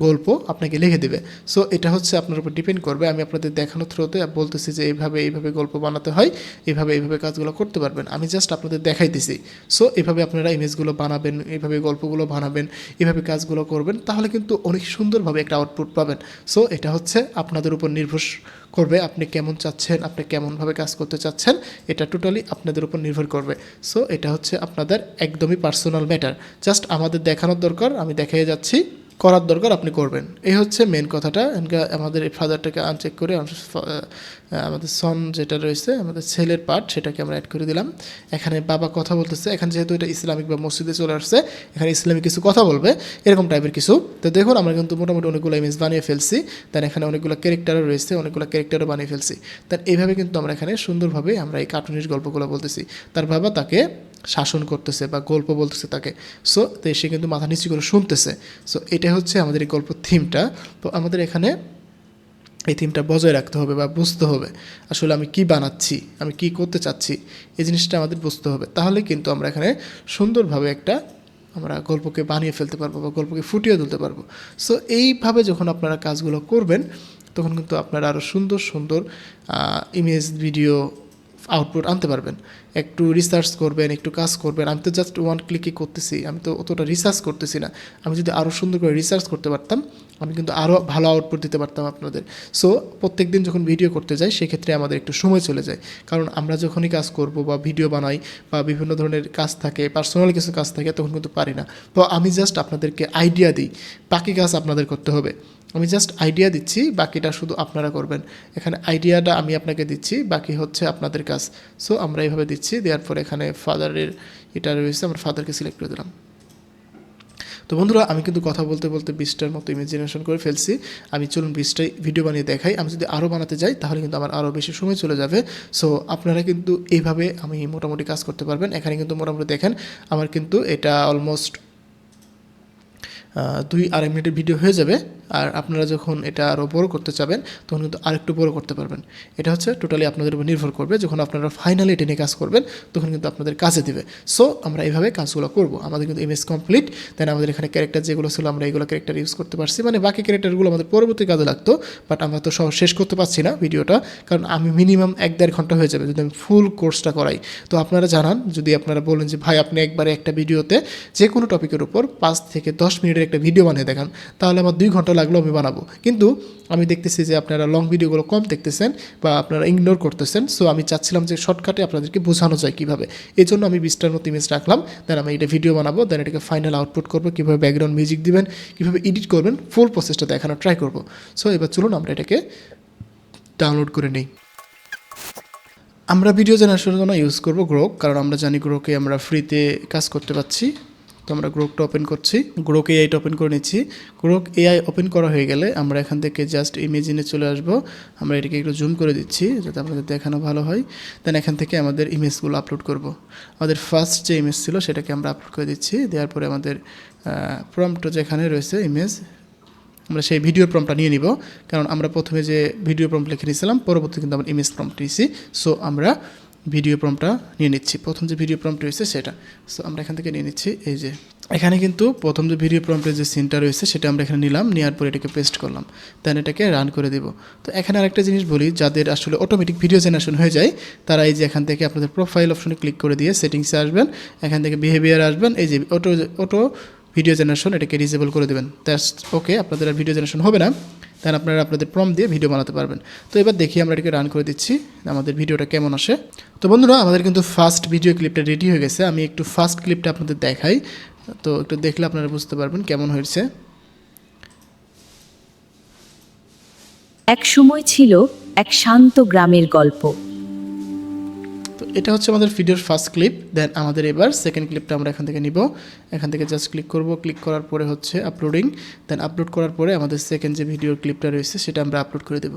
গল্প আপনাকে লিখে দেবে। সো এটা হচ্ছে আপনার উপর ডিপেন্ড করবে। আমি আপনাদের দেখানোর থ্রুতে বলতেছি যে এইভাবে গল্প বানাতে হয়, এইভাবে কাজগুলো করতে পারবেন, আমি জাস্ট আপনাদের দেখাইতেছি। সো এভাবে আপনারা ইমেজগুলো বানাবেন, এইভাবে গল্পগুলো বানাবেন, এইভাবে কাজগুলো করবেন, তাহলে কিন্তু অনেক সুন্দরভাবে একটা আউটপুট পাবেন। সো এটা হচ্ছে আপনাদের উপর নির্ভর করবে, আপনি কেমন চাচ্ছেন, আপনি কেমনভাবে কাজ করতে চাচ্ছেন, এটা টোটালি আপনাদের উপর নির্ভর করবে। সো এটা হচ্ছে আপনাদের একদমই পার্সোনাল ম্যাটার। জাস্ট আমাদের দেখানোর দরকার, আমি দেখাই যাচ্ছি, করার দরকার আপনি করবেন, এই হচ্ছে মেন কথাটা। আমাদের এই ফাদারটাকে আনচেক করে আমাদের সন যেটা রয়েছে আমাদের ছেলের পার্ট সেটাকে আমরা অ্যাড করে দিলাম। এখানে বাবা কথা বলতেছে, এখানে যেহেতু এটা ইসলামিক বা মসজিদে চলে আসছে, এখানে ইসলামিক কিছু কথা বলবে, এরকম টাইপের কিছু। তো দেখুন আমরা কিন্তু মোটামুটি অনেকগুলো ইমেজ বানিয়ে ফেলছি, দেন এখানে অনেকগুলো ক্যারেক্টারও রয়েছে, অনেকগুলো ক্যারেক্টারও বানিয়ে ফেলছি। দেন এইভাবে কিন্তু আমরা এখানে সুন্দরভাবে আমরা এই কার্টুনিশ গল্পগুলো বলতেছি, তার বাবা তাকে শাসন করতেছে বা গল্প বলতেছে তাকে। সো সে কিন্তু মাথা নিচু করে শুনতেছে। সো এটা হচ্ছে আমাদের এই গল্প থিমটা। তো আমাদের এখানে এই থিমটা বজায় রাখতে হবে বা বুঝতে হবে আসলে আমি কি বানাচ্ছি, আমি কি করতে চাচ্ছি, এই জিনিসটা আমাদের বুঝতে হবে। তাহলে কিন্তু আমরা এখানে সুন্দরভাবে একটা আমরা গল্পকে বানিয়ে ফেলতে পারবো বা গল্পকে ফুটিয়ে তুলতে পারবো। সো এইভাবে যখন আপনারা কাজগুলো করবেন তখন কিন্তু আপনারা আরও সুন্দর সুন্দর ইমেজ ভিডিও আউটপুট আনতে পারবেন। একটু রিসার্চ করবেন, একটু কাজ করবেন। আমি তো জাস্ট ওয়ান ক্লিকে করতেছি, আমি তো অতটা রিসার্চ করতেছি না। আমি যদি আরও সুন্দর করে রিসার্চ করতে পারতাম আমি কিন্তু আরও ভালো আউটপুট দিতে পারতাম আপনাদের। সো প্রত্যেক দিন যখন ভিডিও করতে যাই সেক্ষেত্রে আমাদের একটু সময় চলে যায়, কারণ আমরা যখনই কাজ করব বা ভিডিও বানাই বা বিভিন্ন ধরনের কাজ থাকে, পার্সোনাল কিছু কাজ থাকে, তখন কিন্তু পারি না। তো আমি জাস্ট আপনাদেরকে আইডিয়া দিই, বাকি কাজ আপনাদের করতে হবে। আমি জাস্ট আইডিয়া দিচ্ছি, বাকিটা শুধু আপনারা করবেন। এখানে আইডিয়াটা আমি আপনাকে দিচ্ছি, বাকি হচ্ছে আপনাদের কাজ। সো আমরা এইভাবে দিচ্ছি, দেওয়ার পরে এখানে ফাদারের এটা রয়েছে, আমরা ফাদারকে সিলেক্ট করে দিলাম। তো বন্ধুরা আমি কিন্তু কথা বলতে বলতে 20টার মতো ইমেজ জেনারেশন করে ফেলছি। আমি চলুন 20টাই ভিডিও বানিয়ে দেখাই। আমি যদি আরও বানাতে যাই তাহলে কিন্তু আমার আরও বেশি সময় চলে যাবে। সো আপনারা কিন্তু এইভাবে আমি মোটামুটি কাজ করতে পারবেন। এখানে কিন্তু মোটামুটি দেখেন আমার কিন্তু এটা অলমোস্ট 2-2.5 মিনিটের ভিডিও হয়ে যাবে। আর আপনারা যখন এটা আরও বড় করতে চাবেন তখন কিন্তু আরেকটু বড় করতে পারবেন। এটা হচ্ছে টোটালি আপনাদের উপর নির্ভর করবে। যখন আপনারা ফাইনালি এটা নিয়ে কাজ করবেন তখন কিন্তু আপনাদের কাজে দেবে। সো আমরা এইভাবে কাজগুলো করব। আমাদের কিন্তু ইমেজ কমপ্লিট। দেন আমাদের এখানে ক্যারেক্টার যেগুলো ছিল আমরা এইগুলো ক্যারেক্টার ইউজ করতে পারছি, মানে বাকি ক্যারেক্টারগুলো আমাদের পরবর্তী কাজে লাগতো, বাট আমরা তো সব শেষ করতে পারছি না ভিডিওটা, কারণ আমি মিনিমাম 1-1.5 ঘন্টা হয়ে যাবে যদি আমি ফুল কোর্সটা করাই। তো আপনারা জানান, যদি আপনারা বলেন যে ভাই আপনি একবারে একটা ভিডিওতে যে কোনো টপিকের উপর 5 থেকে 10 মিনিটের একটা ভিডিও বানিয়ে দেখান, তাহলে আমার 2 ঘন্টা লাগলেও আমি বানাবো। কিন্তু আমি দেখতেছি যে আপনারা লং ভিডিওগুলো কম দেখতেছেন বা আপনারা ইগনোর করতেছেন। সো আমি চাচ্ছিলাম যে শর্টকাটে আপনাদেরকে বোঝানো যায় কীভাবে, এই জন্য আমি 20টার মতো ইমেজ রাখলাম। দেন আমি এটা ভিডিও বানাবো, দেন এটাকে ফাইনাল আউটপুট করবো, কীভাবে ব্যাকগ্রাউন্ড মিউজিক দিবেন, কীভাবে এডিট করবেন, ফুল প্রসেসটা দেখানোর ট্রাই করবো। সো এবার চলুন আমরা এটাকে ডাউনলোড করে নিই। আমরা ভিডিও জেনারেশনের জন্য ইউজ করবো গ্রোক, কারণ আমরা জানি গ্রোকে আমরা ফ্রিতে কাজ করতে পারছি। তো আমরা গ্রোকটা ওপেন করছি, গ্রোক এআইটা ওপেন করে নিচ্ছি। গ্রোক এআই ওপেন করা হয়ে গেলে আমরা এখান থেকে জাস্ট ইমেজিনে চলে আসবো। আমরা এটাকে একটু জুম করে দিচ্ছি যাতে আমাদের দেখানো ভালো হয়। দেন এখান থেকে আমাদের ইমেজগুলো আপলোড করব। আমাদের ফার্স্ট যে ইমেজ ছিল সেটাকে আমরা আপলোড করে দিচ্ছি। দেওয়ার পরে আমাদের প্রম্পট যেখানে রয়েছে ইমেজ, আমরা সেই ভিডিও প্রম্পটটা নিয়ে নিব, কারণ আমরা প্রথমে যে ভিডিও প্রম্পট লিখে নিয়েছিলাম পরবর্তী কিন্তু আমরা ইমেজ প্রম্পট নিয়েছি। সো আমরা ভিডিও প্রম্পটটা নিয়ে নিচ্ছি, প্রথম যে ভিডিও প্রম্পট রয়েছে সেটা। সো আমরা এখান থেকে নিয়ে নিচ্ছি। এই যে এখানে কিন্তু প্রথম যে ভিডিও প্রম্পটের যে সিনটা রয়েছে সেটা আমরা এখানে নিলাম, নেওয়ার পরে এটাকে পেস্ট করলাম, দেন এটাকে রান করে দেব। তো এখানে আরেকটা জিনিস বলি, যাদের আসলে অটোমেটিক ভিডিও জেনারেশন হয়ে যায় তারা এই যে এখান থেকে আপনাদের প্রোফাইল অপশনে ক্লিক করে দিয়ে সেটিংসে আসবেন, এখান থেকে বিহেভিয়ার আসবেন, এই যে অটো ভিডিও জেনারেশন এটাকে ডিসেবল করে দেবেন। দ্যাটস ওকে, আপনাদের আর ভিডিও জেনারেশন হবে না। দেন আপনারা আপনাদের প্রম্পট দিয়ে ভিডিও বানাতে পারবেন। তো এবার দেখি আমরা এটাকে রান করে দিচ্ছি আমাদের ভিডিওটা কেমন আসে। তো বন্ধুরা আমাদের কিন্তু ফার্স্ট ভিডিও ক্লিপটা রেডি হয়ে গেছে। আমি একটু ফার্স্ট ক্লিপটা আপনাদের দেখাই, তো একটু দেখলে আপনারা বুঝতে পারবেন কেমন হয়েছে। এক সময় ছিল এক শান্ত গ্রামের গল্প। তো এটা হচ্ছে আমাদের ভিডিওর ফার্স্ট ক্লিপ। দেন আমাদের এবার সেকেন্ড ক্লিপটা আমরা এখান থেকে নিব। এখান থেকে জাস্ট ক্লিক করব, ক্লিক করার পরে হচ্ছে আপলোডিং। দেন আপলোড করার পরে আমাদের সেকেন্ড যে ভিডিওর ক্লিপটা রয়েছে সেটা আমরা আপলোড করে দেব।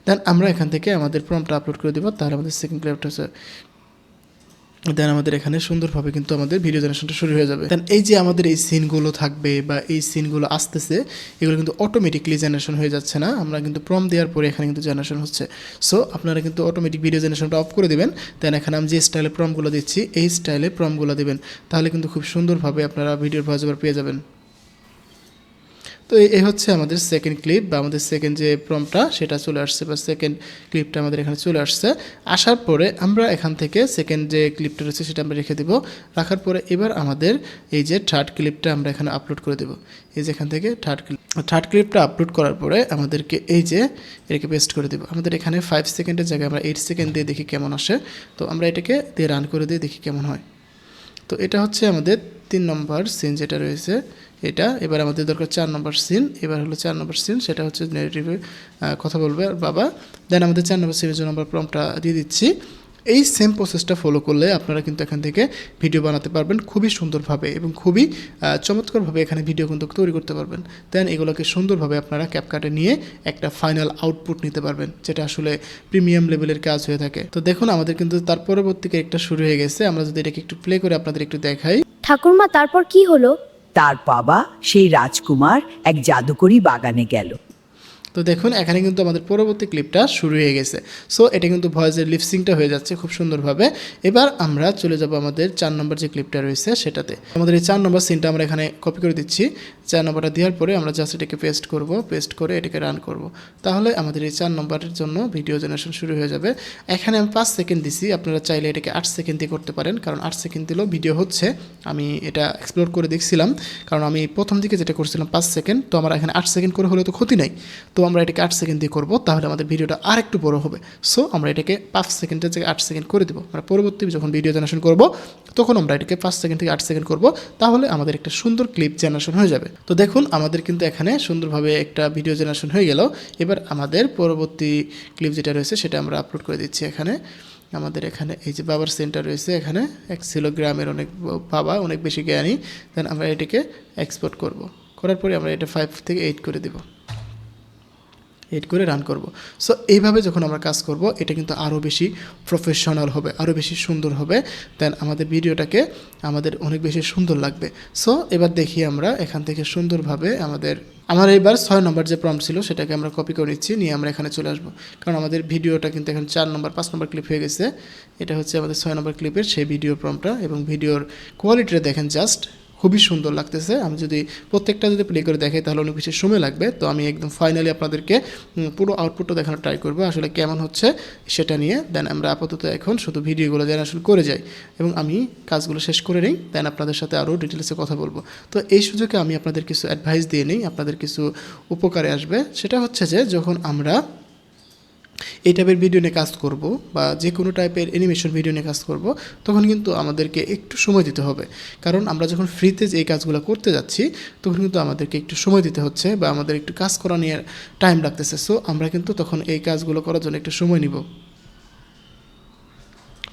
দেন আমরা এখান থেকে আমাদের প্রম্পটটা আপলোড করে দেব, তাহলে আমাদের সেকেন্ড ক্লিপটা হচ্ছে। দেন আমাদের এখানে সুন্দরভাবে কিন্তু আমাদের ভিডিও জেনারেশনটা শুরু হয়ে যাবে। দেন এই যে আমাদের এই সিনগুলো থাকবে বা এই সিনগুলো আসতেছে, এগুলো কিন্তু অটোমেটিকলি জেনারেশন হয়ে যাচ্ছে না, আমরা কিন্তু প্রম্পট দেওয়ার পরে এখানে কিন্তু জেনারেশন হচ্ছে। সো আপনারা কিন্তু অটোমেটিক ভিডিও জেনারেশনটা অফ করে দেবেন। দেন এখানে আমি যে স্টাইলে প্রম্পটগুলো দিচ্ছি এই স্টাইলে প্রম্পটগুলো দেবেন, তাহলে কিন্তু খুব সুন্দরভাবে আপনারা ভিডিওর ভয়েস ওভার পেয়ে যাবেন। তো এই হচ্ছে আমাদের সেকেন্ড ক্লিপ বা আমাদের সেকেন্ড যে প্রম্পটটা সেটা চলে আসছে, বা সেকেন্ড ক্লিপটা আমাদের এখানে চলে আসছে। আসার পরে আমরা এখান থেকে সেকেন্ড যে ক্লিপটা রয়েছে সেটা আমরা রেখে দেবো। রাখার পরে এবার আমাদের এই যে থার্ড ক্লিপটা আমরা এখানে আপলোড করে দেবো। এই যে এখান থেকে থার্ড ক্লিপটা আপলোড করার পরে আমাদেরকে এই যে এটাকে পেস্ট করে দেবো। আমাদের এখানে 5 সেকেন্ডের জায়গায় আমরা 8 সেকেন্ড দিয়ে দেখি কেমন আসে। তো আমরা এটাকে দিয়ে রান করে দিয়ে দেখি কেমন হয়। তো এটা হচ্ছে আমাদের 3 নম্বর সিন যেটা রয়েছে এটা। এবার আমাদের দরকার 4 নম্বর সিন। এবার হলো 4 নম্বর সিন, সেটা হচ্ছে নেগেটিভে কথা বলবে আর বাবা। দেন আমাদের 4 নম্বর সিনের জন্য আমরা প্রম্পটটা দিয়ে দিচ্ছি। এই সেম প্রসেসটা ফলো করলে আপনারা কিন্তু এখান থেকে ভিডিও বানাতে পারবেন খুবই সুন্দরভাবে এবং খুবই চমৎকারভাবে এখানে ভিডিও কিন্তু তৈরি করতে পারবেন। দেন এগুলোকে সুন্দরভাবে আপনারা ক্যাপকাটে নিয়ে একটা ফাইনাল আউটপুট নিতে পারবেন, যেটা আসলে প্রিমিয়াম লেভেলের কাজ হয়ে থাকে। তো দেখুন আমাদের কিন্তু তার পরবর্তী একটা শুরু হয়ে গেছে। আমরা যদি এটাকে একটু প্লে করে আপনাদের একটু দেখাই। ঠাকুরমা তারপর কি হলো? তার বাবা সেই রাজকুমার এক জাদুকরি বাগানে গেল। তো দেখুন এখানে কিন্তু আমাদের পরবর্তী ক্লিপটা শুরু হয়ে গেছে। সো এটা কিন্তু ভয়েসের লিপসিংটা হয়ে যাচ্ছে খুব সুন্দরভাবে। এবার আমরা চলে যাব আমাদের 4 নম্বর যে ক্লিপটা রয়েছে সেটাতে। আমাদের এই 4 নম্বর সিনটা আমরা এখানে কপি করে দিচ্ছি। 4 নম্বরটা দেওয়ার পরে আমরা জাস্ট এটাকে পেস্ট করব, পেস্ট করে এটাকে রান করব। তাহলে আমাদের এই 4 নম্বরের জন্য ভিডিও জেনারেশন শুরু হয়ে যাবে। এখানে আমি 5 সেকেন্ড দিছি, আপনারা চাইলে এটাকে 8 সেকেন্ড দিয়ে করতে পারেন, কারণ 8 সেকেন্ড দিলেও ভিডিও হচ্ছে। আমি এটা এক্সপ্লোর করে দেখছিলাম, কারণ আমি প্রথম দিকে যেটা করছিলাম 5 সেকেন্ড, তো আমরা এখানে 8 সেকেন্ড করে হলে তো ক্ষতি নাই। তো আমরা এটাকে 8 সেকেন্ড দিয়ে করবো, তাহলে আমাদের ভিডিওটা আর একটু বড় হবে। সো আমরা এটাকে 5 সেকেন্ডের জায়গায় 8 সেকেন্ড করে দেবো। আমরা পরবর্তী যখন ভিডিও জেনারেশন করব তখন আমরা এটাকে 5 সেকেন্ড থেকে 8 সেকেন্ড করব, তাহলে আমাদের একটা সুন্দর ক্লিপ জেনারেশন হয়ে যাবে। তো দেখুন আমাদের কিন্তু এখানে সুন্দরভাবে একটা ভিডিও জেনারেশন হয়ে গেল। এবার আমাদের পরবর্তী ক্লিপ যেটা রয়েছে সেটা আমরা আপলোড করে দিচ্ছি। এখানে আমাদের এখানে এই যে বাবার সেন্টার রয়েছে, এখানে এক ছিল গ্রামের অনেক বাবা, অনেক বেশি জ্ঞানী। দেন আমরা এটাকে এক্সপোর্ট করব, করার পরে আমরা এটা 5 থেকে 8 করে দেবো, 8 করে রান করব। সো এইভাবে যখন আমরা কাজ করব এটা কিন্তু আরও বেশি প্রফেশনাল হবে, আরও বেশি সুন্দর হবে। দেন আমাদের ভিডিওটাকে আমাদের অনেক বেশি সুন্দর লাগবে। সো এবার দেখি আমরা এখান থেকে সুন্দরভাবে আমার এইবার 6 নম্বর যে প্রম্পট ছিল সেটাকে আমরা কপি করে নিচ্ছি, নিয়ে আমরা এখানে চলে আসবো, কারণ আমাদের ভিডিওটা কিন্তু এখন 4 নম্বর 5 নম্বর ক্লিপ হয়ে গেছে। এটা হচ্ছে আমাদের 6 নম্বর ক্লিপের সেই ভিডিও প্রম্পটটা, এবং ভিডিওর কোয়ালিটিটা দেখেন জাস্ট খুবই সুন্দর লাগতেছে। আমি যদি প্রত্যেকটা যদি প্লে করে দেখাই তাহলে অনেক বেশি সময় লাগবে। তো আমি একদম ফাইনালি আপনাদেরকে পুরো আউটপুটটা দেখানোর ট্রাই করবো আসলে কেমন হচ্ছে সেটা নিয়ে। দেন আমরা আপাতত এখন শুধু ভিডিওগুলো জেনারেশন করে যাই এবং আমি কাজগুলো শেষ করে নিই, দেন আপনাদের সাথে আরও ডিটেলসে কথা বলবো। তো এই সুযোগে আমি আপনাদের কিছু অ্যাডভাইস দিয়ে নিই, আপনাদের কিছু উপকারে আসবে। সেটা হচ্ছে যে যখন আমরা এই টাইপের ভিডিও নিয়ে কাজ করব বা যে কোনো টাইপের অ্যানিমেশন ভিডিও নিয়ে কাজ করব, তখন কিন্তু আমাদেরকে একটু সময় দিতে হবে। কারণ আমরা যখন ফ্রিতে এই কাজগুলো করতে যাচ্ছি তখন কিন্তু আমাদেরকে একটু সময় দিতে হচ্ছে বা আমাদের একটু কাজ করা নিয়ে টাইম লাগতেছে। সো আমরা কিন্তু তখন এই কাজগুলো করার জন্য একটু সময় নিব।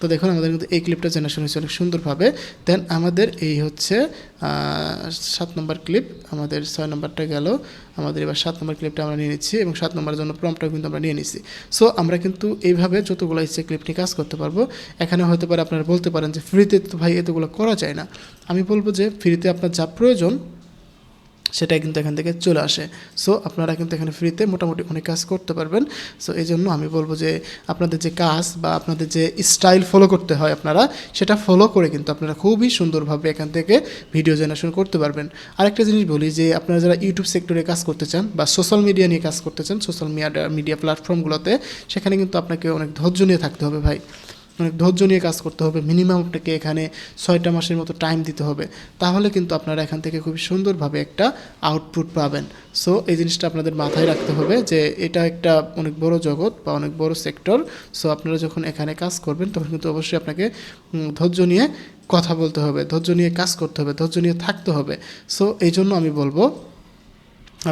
তো দেখুন আমাদের কিন্তু এই ক্লিপটা জেনারেশন হয়েছে অনেক সুন্দরভাবে। দেন আমাদের এই হচ্ছে 7 নম্বর ক্লিপ, আমাদের 6 নম্বরটা গেল, আমাদের এবার 7 নম্বর ক্লিপটা আমরা নিয়ে নিচ্ছি এবং 7 নম্বরের জন্য প্রম্পটটাও কিন্তু আমরা নিয়ে নিচ্ছি। সো আমরা কিন্তু এইভাবে যতগুলো ইচ্ছে ক্লিপ নিয়ে কাজ করতে পারবো। এখানে হতে পারে আপনারা বলতে পারেন যে ফ্রিতে তো ভাই এতগুলো করা যায় না। আমি বলবো যে ফ্রিতে আপনার যা প্রয়োজন সেটা কিন্তু এখান থেকে চলে আসে। সো আপনারা কিন্তু এখানে ফ্রিতে মোটামুটি অনেক কাজ করতে পারবেন। সো এই জন্য আমি বলবো যে আপনাদের যে কাজ বা আপনাদের যে স্টাইল ফলো করতে হয় আপনারা সেটা ফলো করে কিন্তু আপনারা খুবই সুন্দরভাবে এখান থেকে ভিডিও জেনারেশন করতে পারবেন। আরেকটা জিনিস বলি যে আপনারা যারা ইউটিউব সেক্টরে কাজ করতে চান বা সোশ্যাল মিডিয়া নিয়ে কাজ করতে চান, সোশ্যাল মিডিয়া প্ল্যাটফর্মগুলোতে, সেখানে কিন্তু আপনাকে অনেক ধৈর্য নিয়ে থাকতে হবে ভাই। অনেক ধৈর্য নিয়ে কাজ করতে হবে, মিনিমাম আপনাকে এখানে 6টা মাসের মতো টাইম দিতে হবে, তাহলে কিন্তু আপনারা এখান থেকে খুবই সুন্দরভাবে একটা আউটপুট পাবেন। সো এই জিনিসটা আপনাদের মাথায় রাখতে হবে যে এটা একটা অনেক বড় জগৎ বা অনেক বড় সেক্টর। সো আপনারা যখন এখানে কাজ করবেন তখন কিন্তু অবশ্যই আপনাকে ধৈর্য নিয়ে কথা বলতে হবে, ধৈর্য নিয়ে কাজ করতে হবে, ধৈর্য নিয়ে থাকতে হবে। সো এই জন্য আমি বলবো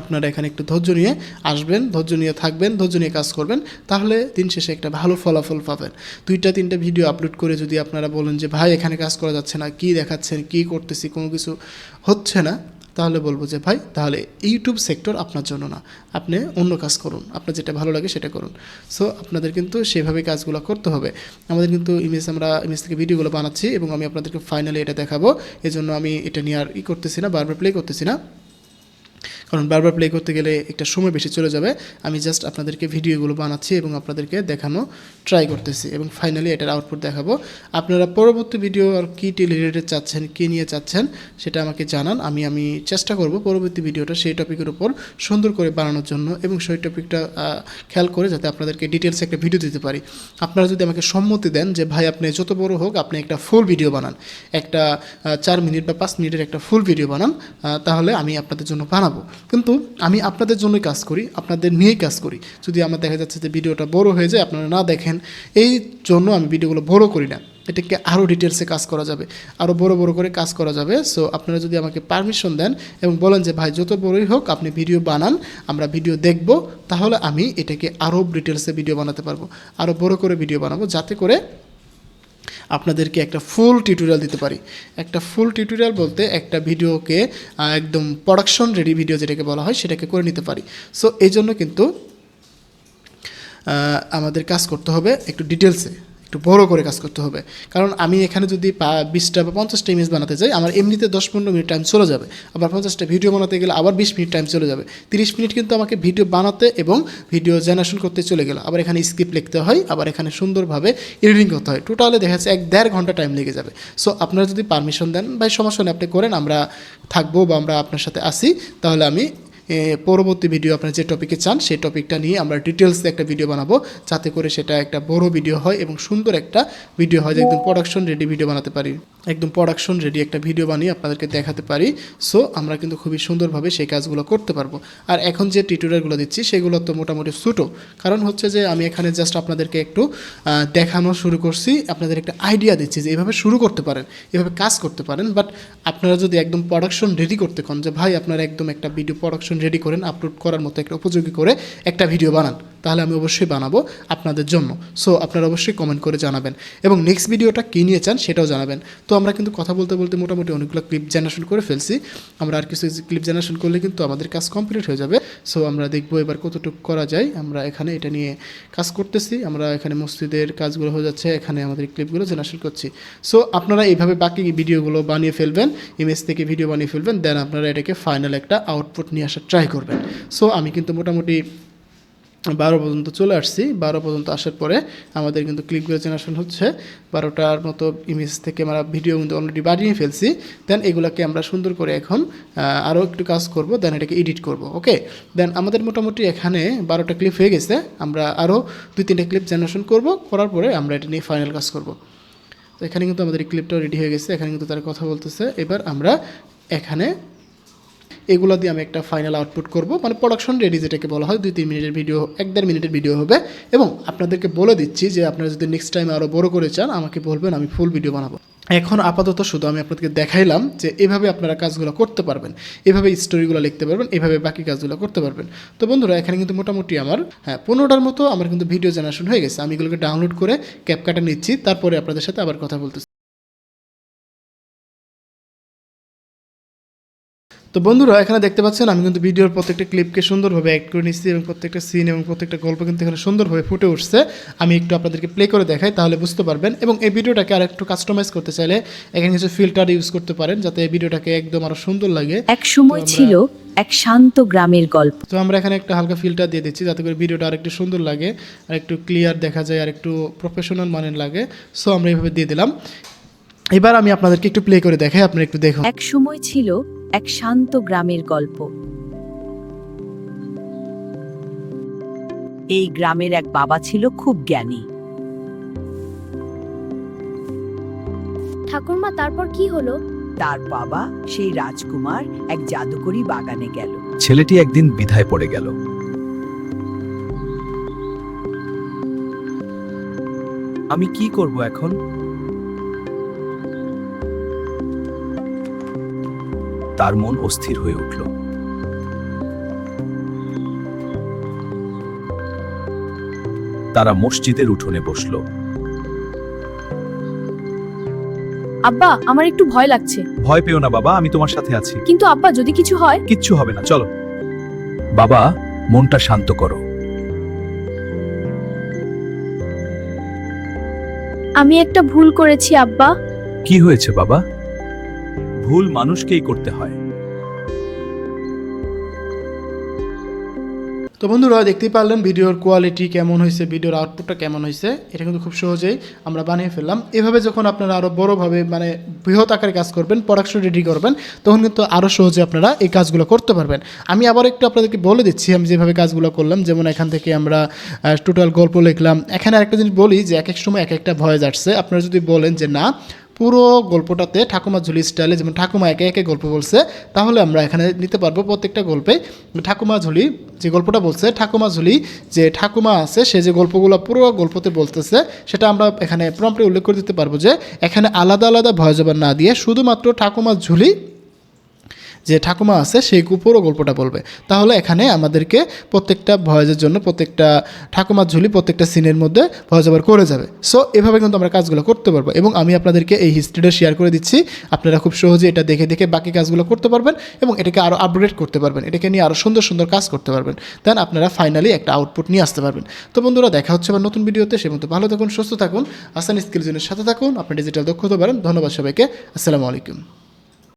আপনারা এখানে একটু ধৈর্য নিয়ে আসবেন, ধৈর্য নিয়ে থাকবেন, ধৈর্য নিয়ে কাজ করবেন, তাহলে দিন শেষে একটা ভালো ফলাফল পাবেন। 2-3টা ভিডিও আপলোড করে যদি আপনারা বলেন যে ভাই এখানে কাজ করা যাচ্ছে না, কী দেখাচ্ছেন, কী করতেছি, কোনো কিছু হচ্ছে না, তাহলে বলবো যে ভাই তাহলে ইউটিউব সেক্টর আপনার জন্য না, আপনি অন্য কাজ করুন, আপনার যেটা ভালো লাগে সেটা করুন। সো আপনাদের কিন্তু সেভাবে কাজগুলো করতে হবে। আমাদের কিন্তু আমরা ইমেজ থেকে ভিডিওগুলো বানাচ্ছি এবং আমি আপনাদেরকে ফাইনালি এটা দেখাবো, এজন্য আমি এটা নিয়ে আর করতেছি না, বারবার প্লে করতেছি না, কারণ বারবার প্লে করতে গেলে একটা সময় বেশি চলে যাবে। আমি জাস্ট আপনাদেরকে ভিডিওগুলো বানাচ্ছি এবং আপনাদেরকে দেখানো ট্রাই করতেছি এবং ফাইনালি এটার আউটপুট দেখাবো। আপনারা পরবর্তী ভিডিও আর কী রিলেটেড চাচ্ছেন, কী নিয়ে চাচ্ছেন সেটা আমাকে জানান। আমি চেষ্টা করব পরবর্তী ভিডিওটা সেই টপিকের উপর সুন্দর করে বানানোর জন্য এবং সেই টপিকটা খেয়াল করে যাতে আপনাদেরকে ডিটেলসে একটা ভিডিও দিতে পারি। আপনারা যদি আমাকে সম্মতি দেন যে ভাই আপনি যত বড় হোক আপনি একটা ফুল ভিডিও বানান, একটা 4 মিনিট বা 5 মিনিটের একটা ফুল ভিডিও বানান, তাহলে আমি আপনাদের জন্য বানাবো। কিন্তু আমি আপনাদের জন্যই কাজ করি, আপনাদের নিয়েই কাজ করি। যদি আমার দেখা যাচ্ছে যে ভিডিওটা বড় হয়ে যায়, আপনারা না দেখেন, এই জন্য আমি ভিডিওগুলো বড় করি না। এটাকে আরও ডিটেলসে কাজ করা যাবে, আরও বড় বড় করে কাজ করা যাবে। সো আপনারা যদি আমাকে পারমিশন দেন এবং বলেন যে ভাই যত বড়ই হোক আপনি ভিডিও বানান, আমরা ভিডিও দেখব, তাহলে আমি এটাকে আরও ডিটেলসে ভিডিও বানাতে পারবো, আরও বড় করে ভিডিও বানাবো, যাতে করে আপনাদেরকে একটা ফুল টিউটোরিয়াল দিতে পারি। একটা ফুল টিউটোরিয়াল বলতে একটা ভিডিওকে একদম প্রোডাকশন রেডি ভিডিও যেটাকে বলা হয় সেটাকে করে নিতে পারি। সো এই জন্য কিন্তু আমাদের কাজ করতে হবে একটু ডিটেলসে, একটু বড় করে কাজ করতে হবে। কারণ আমি এখানে যদি 20টা বা 50টা ইমেজ বানাতে যাই, আমার এমনিতে 10-15 মিনিট টাইম চলে যাবে, আবার 50টা ভিডিও বানাতে গেলে আবার 20 মিনিট টাইম চলে যাবে, 30 মিনিট কিন্তু আমাকে ভিডিও বানাতে এবং ভিডিও জেনারেশন করতে চলে গেল, আবার এখানে স্ক্রিপ্ট লিখতে হয়, আবার এখানে সুন্দরভাবে এডিটিং করতে হয়, টোটালে দেখা যাচ্ছে 1-1.5 ঘন্টা টাইম লেগে যাবে। সো আপনারা যদি পারমিশন দেন ভাই সমস্যা নেই, আপনি করেন, আমরা থাকবো বা আমরা আপনার সাথে আসি, তাহলে আমি পরবর্তী ভিডিও আপনারা যে টপিকে চান সেই টপিকটা নিয়ে আমরা ডিটেলসে একটা ভিডিও বানাবো, যাতে করে সেটা একটা বড় ভিডিও হয় এবং সুন্দর একটা ভিডিও হয়, যে একদম প্রোডাকশন রেডি ভিডিও বানাতে পারি, একদম প্রোডাকশন রেডি একটা ভিডিও বানিয়ে আপনাদেরকে দেখাতে পারি। সো আমরা কিন্তু খুবই সুন্দরভাবে সেই কাজগুলো করতে পারবো। আর এখন যে টিউটোরিয়ালগুলো দিচ্ছি সেগুলো তো মোটামুটি ছোটো, কারণ হচ্ছে যে আমি এখানে জাস্ট আপনাদেরকে একটু দেখানো শুরু করছি, আপনাদের একটা আইডিয়া দিচ্ছি যে এভাবে শুরু করতে পারেন, এভাবে কাজ করতে পারেন। বাট আপনারা যদি একদম প্রোডাকশন রেডি করতে চান যে ভাই আপনারা একদম একটা ভিডিও প্রোডাকশন রেডি করেন, আপলোড করার মতো একটা উপযোগী করে একটা ভিডিও বানান, তাহলে আমি অবশ্যই বানাবো আপনাদের জন্য। সো আপনারা অবশ্যই কমেন্ট করে জানাবেন এবং নেক্সট ভিডিওটা কী নিয়ে চান সেটাও জানাবেন। তো আমরা কিন্তু কথা বলতে বলতে মোটামুটি অনেকগুলো ক্লিপ জেনারেশন করে ফেলছি, আমরা আর কিছু ক্লিপ জেনারেশন করলে কিন্তু আমাদের কাজ কমপ্লিট হয়ে যাবে। সো আমরা দেখবো এবার কতটুকু করা যায়। আমরা এখানে এটা নিয়ে কাজ করতেছি, আমরা এখানে মসজিদের কাজগুলো হয়ে যাচ্ছে, এখানে আমাদের ক্লিপগুলো জেনারেশন করছি। সো আপনারা এইভাবে বাকি ভিডিওগুলো বানিয়ে ফেলবেন, ইমেজ থেকে ভিডিও বানিয়ে ফেলবেন, দেন আপনারা এটাকে ফাইনাল একটা আউটপুট নিয়ে আসার ট্রাই করবেন। সো আমি কিন্তু মোটামুটি 12 পর্যন্ত চলে আসছি। 12 পর্যন্ত আসার পরে আমাদের কিন্তু ক্লিপগুলো জেনারেশন হচ্ছে, 12টার মতো ইমেজ থেকে আমরা ভিডিও কিন্তু অলরেডি বানিয়ে ফেলছি। দেন এগুলোকে আমরা সুন্দর করে এখন আরও একটু কাজ করব, দেন এটাকে এডিট করব। ওকে, দেন আমাদের মোটামুটি এখানে 12টা ক্লিপ হয়ে গেছে, আমরা আরও 2-3টা ক্লিপ জেনারেশন করব, করার পরে আমরা এটা নিয়ে ফাইনাল কাজ করব। তো এখানে কিন্তু আমাদের এই ক্লিপটাও রেডি হয়ে গেছে, এখানে কিন্তু তারা কথা বলতেছে। এবার আমরা এখানে এগুলো দিয়ে আমি একটা ফাইনাল আউটপুট করব, মানে প্রোডাকশন রেডি যেটাকে বলা হয়। 2-3 মিনিটের ভিডিও, 1-1.5 মিনিটের ভিডিও হবে। এবং আপনাদেরকে বলে দিচ্ছি যে আপনারা যদি নেক্সট টাইম আরও বড় করে চান আমাকে বলবেন, আমি ফুল ভিডিও বানাবো। এখন আপাতত শুধু আমি আপনাদেরকে দেখাইলাম যে এভাবে আপনারা কাজগুলো করতে পারবেন, এভাবে স্টোরিগুলো লিখতে পারবেন, এভাবে বাকি কাজগুলো করতে পারবেন। তো বন্ধুরা এখানে কিন্তু মোটামুটি আমার 15টার মতো আমার কিন্তু ভিডিও জেনারেশন হয়ে গেছে। আমি এগুলোকে ডাউনলোড করে ক্যাপকাটে নিচ্ছি, তারপরে আপনাদের সাথে আবার কথা বলতেছি। তো বন্ধুরা এখানে দেখতে পাচ্ছেন আমি কিন্তু ভিডিওর প্রত্যেকটা ক্লিপকে সুন্দরভাবে অ্যাড করে নিচ্ছি এবং প্রত্যেকটা সিন এবং প্রত্যেকটা গল্প কিন্তু এখানে সুন্দরভাবে ফুটে উঠছে। আমি একটু আপনাদেরকে প্লে করে দেখাই, তাহলে বুঝতে পারবেন। এবং এই ভিডিওটাকে আর একটু কাস্টমাইজ করতে চাইলে এখানে কিছু ফিল্টার ইউজ করতে পারেন, যাতে এই ভিডিওটাকে একদম আরও সুন্দর লাগে। এক সময় ছিল এক শান্ত গ্রামের গল্প। তো আমরা এখানে একটা হালকা ফিল্টার দিয়ে দিচ্ছি, যাতে করে ভিডিওটা আর একটু সুন্দর লাগে, আর একটু ক্লিয়ার দেখা যায়, আর একটু প্রফেশনাল মানের লাগে। সো আমরা এইভাবে দিয়ে দিলাম। এবার আমি আপনাদেরকে একটু প্লে করে দেখাই, আপনারা একটু দেখুন। এক সময় ছিল এক শান্ত গ্রামের গল্প। এই গ্রামের এক বাবা ছিল খুব জ্ঞানী। ঠাকুরমা তারপর কি হলো? তার বাবা সেই রাজকুমার এক জাদুকরি বাগানে গেল। ছেলেটি একদিন বিধায় পড়ে গেল। আমি কি করব এখন? তার মন অস্থির হয়ে উঠল। তারা মসজিদের উঠোনে বসল। আব্বা, আমার একটু ভয় লাগছে। ভয় পেও না বাবা, আমি তোমার সাথে আছি। কিন্তু আব্বা, যদি কিছু হয়? কিচ্ছু হবে না, চলো। বাবা, মনটা শান্ত করো। আমি একটা ভুল করেছি আব্বা। কি হয়েছে বাবা? ভুল মানুষকেই করতে হয়। তো বন্ধুরা, দেখতেই পারলেন ভিডিওর কোয়ালিটি কেমন হয়েছে, ভিডিওর আউটপুটটা কেমন হয়েছে। এটা কিন্তু খুব সহজেই আমরা বানিয়ে ফেললাম। এভাবে যখন আপনারা আরও বড়োভাবে মানে বৃহৎ আকারে কাজ করবেন, প্রোডাকশন রেডি করবেন, তখন কিন্তু আরও সহজে আপনারা এই কাজগুলো করতে পারবেন। আমি আবার একটু আপনাদেরকে বলে দিচ্ছি আমি যেভাবে কাজগুলো করলাম। যেমন এখান থেকে আমরা টোটাল গল্প লিখলাম। এখানে আরেকটা জিনিস বলি যে এক এক সময় এক একটা ভয়েস আসছে। আপনারা যদি বলেন যে না, পুরো গল্পটাতে ঠাকুমা ঝুলি স্টাইলে, যেমন ঠাকুমা একে একে গল্প বলছে, তাহলে আমরা এখানে নিতে পারবো প্রত্যেকটা গল্পে ঠাকুমা ঝুলি যে গল্পটা বলছে, ঠাকুমা ঝুলি যে ঠাকুমা আছে সে যে গল্পগুলো পুরো গল্পতে বলতেছে, সেটা আমরা এখানে প্রম্পটে উল্লেখ করে দিতে পারবো যে এখানে আলাদা আলাদা ভয়েস ওভার না দিয়ে শুধুমাত্র ঠাকুমা ঝুলি যে ঠাকুমা আছে সেই পুরো গল্পটা বলবে। তাহলে এখানে আমাদেরকে প্রত্যেকটা ভয়েসের জন্য প্রত্যেকটা ঠাকুমার ঝুলি প্রত্যেকটা সিনের মধ্যে ভয়েস ওভার করে যাবে। সো এভাবে কিন্তু আমরা কাজগুলো করতে পারবো এবং আমি আপনাদেরকে এই হিস্ট্রিটা শেয়ার করে দিচ্ছি। আপনারা খুব সহজে এটা দেখে দেখে বাকি কাজগুলো করতে পারবেন এবং এটাকে আরও আপগ্রেড করতে পারবেন, এটাকে নিয়ে আরও সুন্দর সুন্দর কাজ করতে পারবেন। দেন আপনারা ফাইনালি একটা আউটপুট নিয়ে আসতে পারবেন। তো বন্ধুরা, দেখা হচ্ছে আবার নতুন ভিডিওতে। সে মতো ভালো থাকুন, সুস্থ থাকুন, আসান স্কিল জোনের সাথে থাকুন, আপনি ডিজিটাল দক্ষতা বাড়ান। ধন্যবাদ সবাইকে। আসসালামু আলাইকুম।